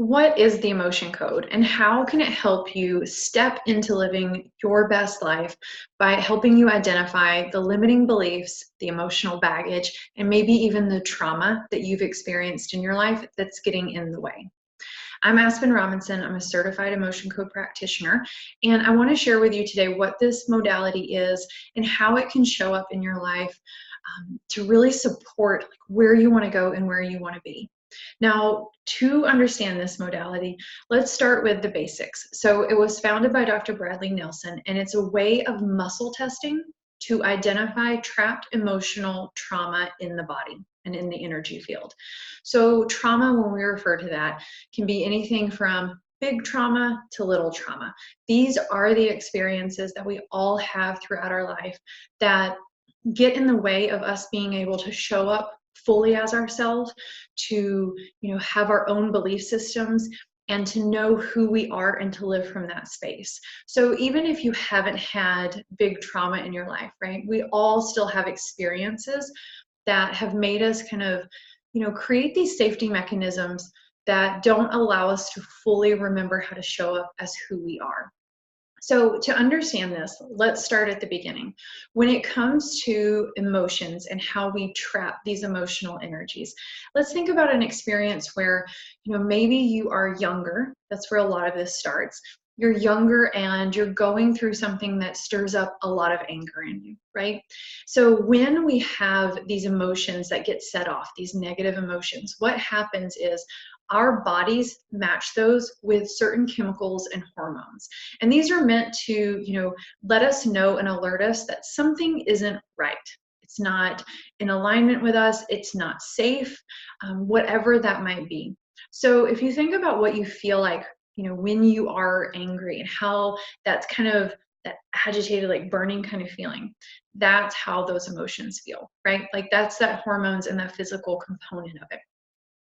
What is the emotion code and how can it help you step into living your best life by helping you identify the limiting beliefs, the emotional baggage, and maybe even the trauma that you've experienced in your life that's getting in the way? I'm Aspen Robinson. I'm a certified emotion code practitioner, and I want to share with you today what this modality is and how it can show up in your life to really support where you want to go and where you want to be. Now, to understand this modality, let's start with the basics. So it was founded by Dr. Bradley Nelson, and it's a way of muscle testing to identify trapped emotional trauma in the body and in the energy field. So trauma, when we refer to that, can be anything from big trauma to little trauma. These are the experiences that we all have throughout our life that get in the way of us being able to show up fully as ourselves, to have our own belief systems and to know who we are and to live from that space. So even if you haven't had big trauma in your life, right, we all still have experiences that have made us kind of create these safety mechanisms that don't allow us to fully remember how to show up as who we are. So to understand this, let's start at the beginning. When it comes to emotions and how we trap these emotional energies, let's think about an experience where, maybe you are younger. That's where a lot of this starts. You're younger and you're going through something that stirs up a lot of anger in you, right? So when we have these emotions that get set off, these negative emotions, what happens is our bodies match those with certain chemicals and hormones. And these are meant to, let us know and alert us that something isn't right. It's not in alignment with us. It's not safe, whatever that might be. So if you think about what you feel like, when you are angry and how that's kind of that agitated, like burning kind of feeling, that's how those emotions feel, right? Like that's that hormones and that physical component of it.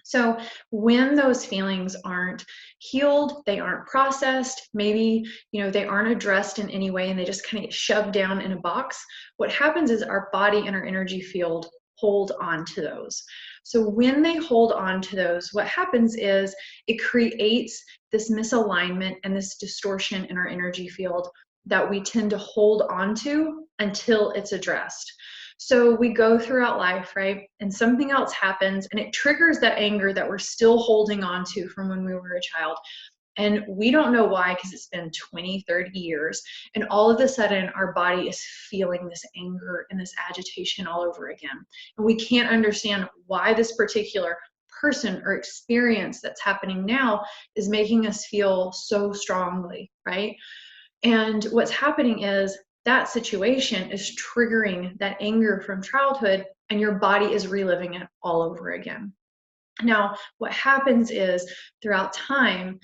So when those feelings aren't healed, they aren't processed, maybe, they aren't addressed in any way and they just kind of get shoved down in a box, what happens is our body and our energy field hold on to those. So when they hold on to those, what happens is it creates this misalignment and this distortion in our energy field that we tend to hold on to until it's addressed. So we go throughout life, right? And something else happens and it triggers that anger that we're still holding on to from when we were a child. And we don't know why, because it's been 20, 30 years. And all of a sudden, our body is feeling this anger and this agitation all over again. And we can't understand why this particular person or experience that's happening now is making us feel so strongly, right? And what's happening is that situation is triggering that anger from childhood, and your body is reliving it all over again. Now, what happens is throughout time,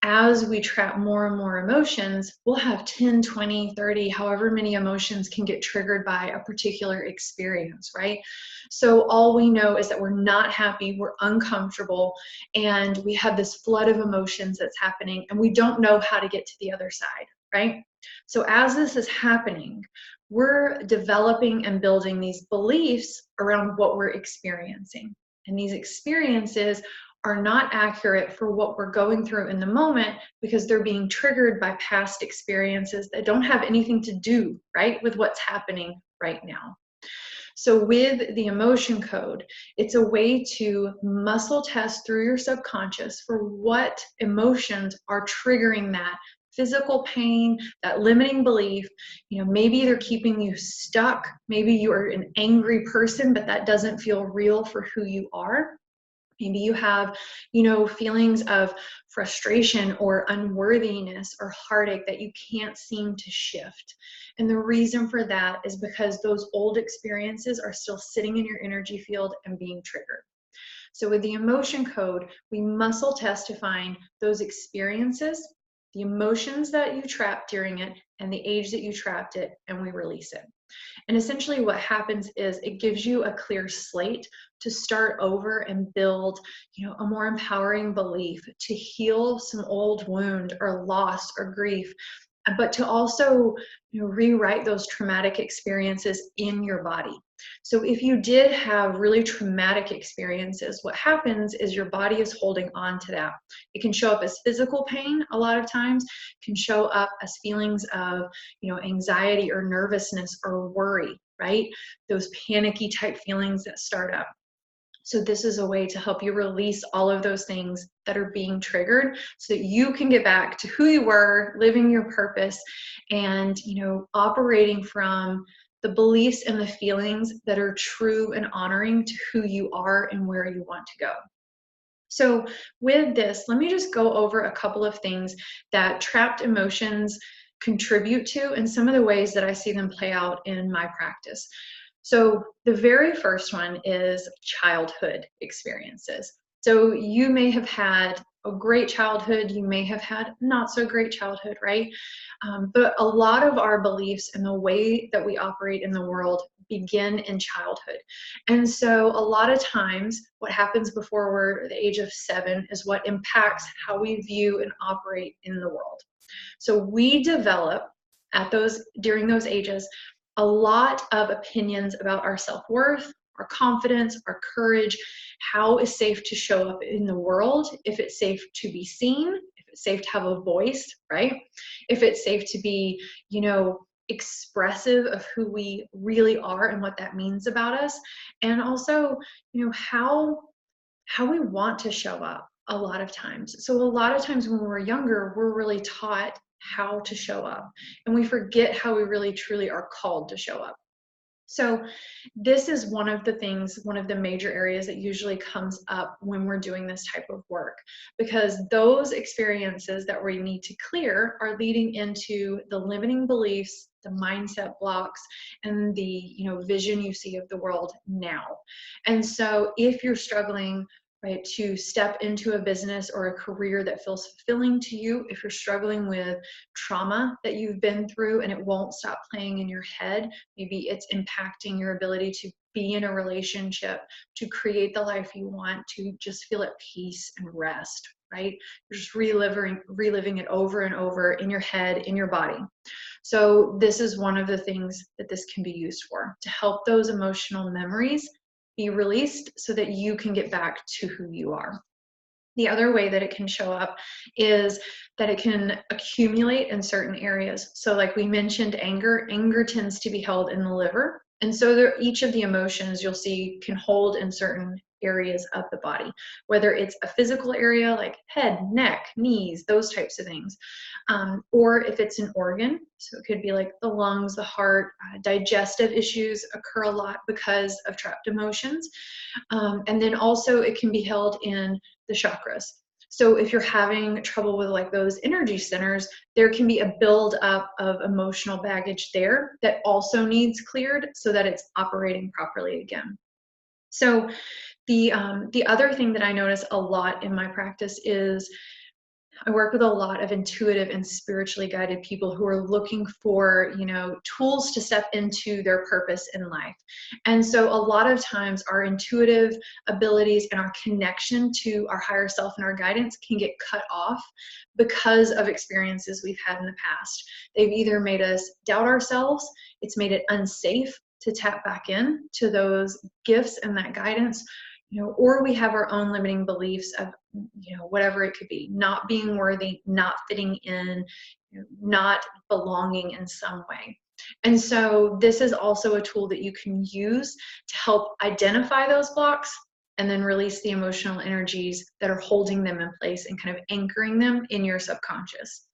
as we trap more and more emotions, we'll have 10, 20, 30, however many emotions can get triggered by a particular experience, right? So all we know is that we're not happy, we're uncomfortable, and we have this flood of emotions that's happening, and we don't know how to get to the other side, right? So as this is happening, we're developing and building these beliefs around what we're experiencing. And these experiences are not accurate for what we're going through in the moment because they're being triggered by past experiences that don't have anything to do, right, with what's happening right now. So with the emotion code, it's a way to muscle test through your subconscious for what emotions are triggering that physical pain, that limiting belief. Maybe they're keeping you stuck. Maybe you are an angry person, but that doesn't feel real for who you are. Maybe you have, feelings of frustration or unworthiness or heartache that you can't seem to shift. And the reason for that is because those old experiences are still sitting in your energy field and being triggered. So with the emotion code, we muscle test to find those experiences, the emotions that you trapped during it, and the age that you trapped it, and we release it. And essentially what happens is it gives you a clear slate to start over and build, a more empowering belief, to heal some old wound or loss or grief, but to also, rewrite those traumatic experiences in your body. So if you did have really traumatic experiences, what happens is your body is holding on to that. It can show up as physical pain a lot of times, can show up as feelings of, anxiety or nervousness or worry, right? Those panicky type feelings that start up. So this is a way to help you release all of those things that are being triggered so that you can get back to who you were, living your purpose, and, operating from the beliefs and the feelings that are true and honoring to who you are and where you want to go. So with this, let me just go over a couple of things that trapped emotions contribute to and some of the ways that I see them play out in my practice. So the very first one is childhood experiences. So you may have had a great childhood, you may have had not so great childhood, right? But a lot of our beliefs and the way that we operate in the world begin in childhood. And so a lot of times what happens before we're the age of 7 is what impacts how we view and operate in the world. So we develop during those ages a lot of opinions about our self-worth, our confidence, our courage, how it's safe to show up in the world, if it's safe to be seen, if it's safe to have a voice, right? If it's safe to be, expressive of who we really are and what that means about us. And also, how we want to show up a lot of times. So a lot of times when we're younger, we're really taught how to show up, and we forget how we really truly are called to show up. So this is one of the major areas that usually comes up when we're doing this type of work, because those experiences that we need to clear are leading into the limiting beliefs, the mindset blocks, and the vision you see of the world now. And so if you're struggling, right, to step into a business or a career that feels fulfilling to you, if you're struggling with trauma that you've been through and it won't stop playing in your head, maybe it's impacting your ability to be in a relationship, to create the life you want, to just feel at peace and rest, right? You're just reliving it over and over in your head, in your body. So this is one of the things that this can be used for, to help those emotional memories be released so that you can get back to who you are. The other way that it can show up is that it can accumulate in certain areas. So like we mentioned, anger tends to be held in the liver. And so each of the emotions you'll see can hold in certain areas of the body, whether it's a physical area like head, neck, knees, those types of things, or if it's an organ. So it could be like the lungs, the heart. Digestive issues occur a lot because of trapped emotions. And then also it can be held in the chakras. So if you're having trouble with like those energy centers, there can be a buildup of emotional baggage there that also needs cleared so that it's operating properly again. So the other thing that I notice a lot in my practice is I work with a lot of intuitive and spiritually guided people who are looking for, tools to step into their purpose in life. And so a lot of times our intuitive abilities and our connection to our higher self and our guidance can get cut off because of experiences we've had in the past. They've either made us doubt ourselves, it's made it unsafe to tap back in to those gifts and that guidance, or we have our own limiting beliefs of, whatever it could be, not being worthy, not fitting in, not belonging in some way. And so this is also a tool that you can use to help identify those blocks and then release the emotional energies that are holding them in place and kind of anchoring them in your subconscious.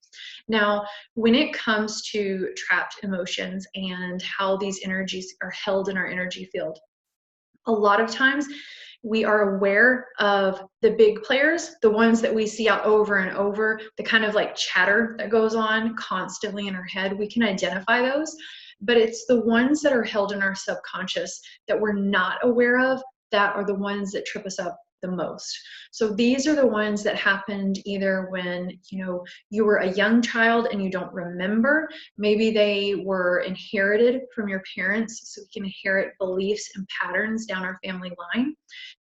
Now, when it comes to trapped emotions and how these energies are held in our energy field, a lot of times we are aware of the big players, the ones that we see out over and over, the kind of like chatter that goes on constantly in our head. We can identify those, but it's the ones that are held in our subconscious that we're not aware of that are the ones that trip us up the most. So these are the ones that happened either when, you were a young child and you don't remember. Maybe they were inherited from your parents, so we can inherit beliefs and patterns down our family line.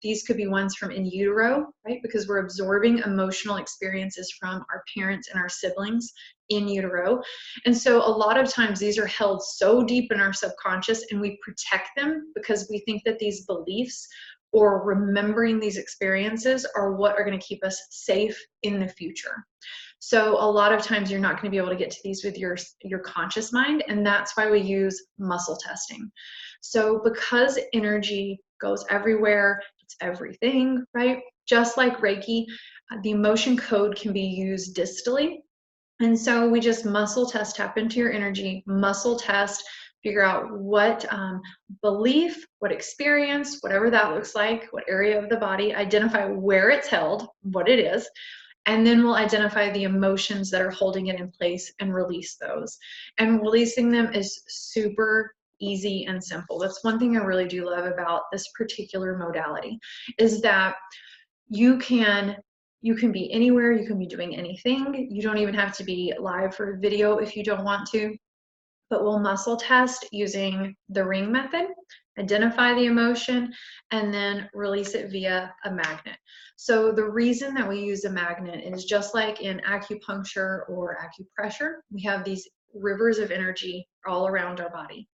These could be ones from in utero, right? Because we're absorbing emotional experiences from our parents and our siblings in utero. And so a lot of times these are held so deep in our subconscious, and we protect them because we think that these beliefs or remembering these experiences are what are going to keep us safe in the future. So a lot of times you're not going to be able to get to these with your conscious mind, and that's why we use muscle testing. So because energy goes everywhere, it's everything, right? Just like Reiki, the emotion code can be used distally. And so we just muscle test, tap into your energy, muscle test, figure out what belief, what experience, whatever that looks like, what area of the body, identify where it's held, what it is, and then we'll identify the emotions that are holding it in place and release those. And releasing them is super easy and simple. That's one thing I really do love about this particular modality, is that you can be anywhere, you can be doing anything. You don't even have to be live for a video if you don't want to. But we'll muscle test using the ring method, identify the emotion, and then release it via a magnet. So the reason that we use a magnet is just like in acupuncture or acupressure, we have these rivers of energy all around our body.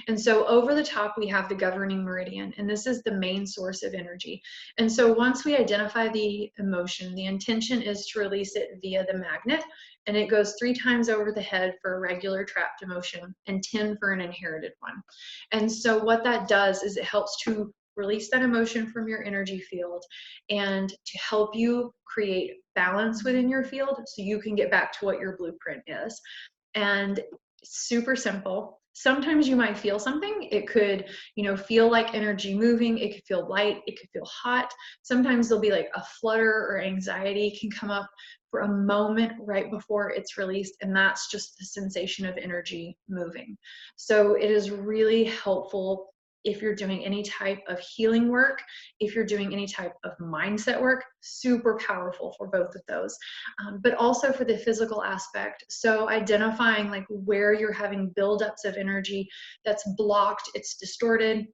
And so over the top, we have the governing meridian, and this is the main source of energy. And so once we identify the emotion, the intention is to release it via the magnet, and it goes 3 times over the head for a regular trapped emotion and 10 for an inherited one. And so what that does is it helps to release that emotion from your energy field and to help you create balance within your field so you can get back to what your blueprint is. And super simple. Sometimes you might feel something. It could, feel like energy moving. It could feel light. It could feel hot. Sometimes there'll be like a flutter or anxiety can come up for a moment right before it's released. And that's just the sensation of energy moving. So it is really helpful if you're doing any type of healing work, if you're doing any type of mindset work, super powerful for both of those, but also for the physical aspect. So identifying like where you're having buildups of energy that's blocked, it's distorted,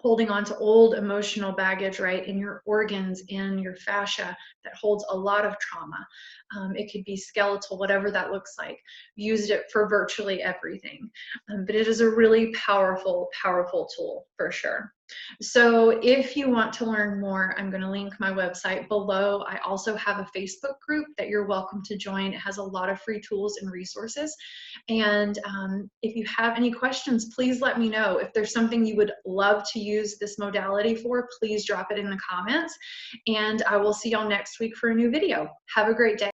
holding on to old emotional baggage, right, in your organs, in your fascia that holds a lot of trauma. It could be skeletal, whatever that looks like. Used it for virtually everything. But it is a really powerful, powerful tool for sure. So if you want to learn more, I'm going to link my website below. I also have a Facebook group that you're welcome to join. It has a lot of free tools and resources. And if you have any questions, please let me know. If there's something you would love to use this modality for, please drop it in the comments. And I will see y'all next week for a new video. Have a great day.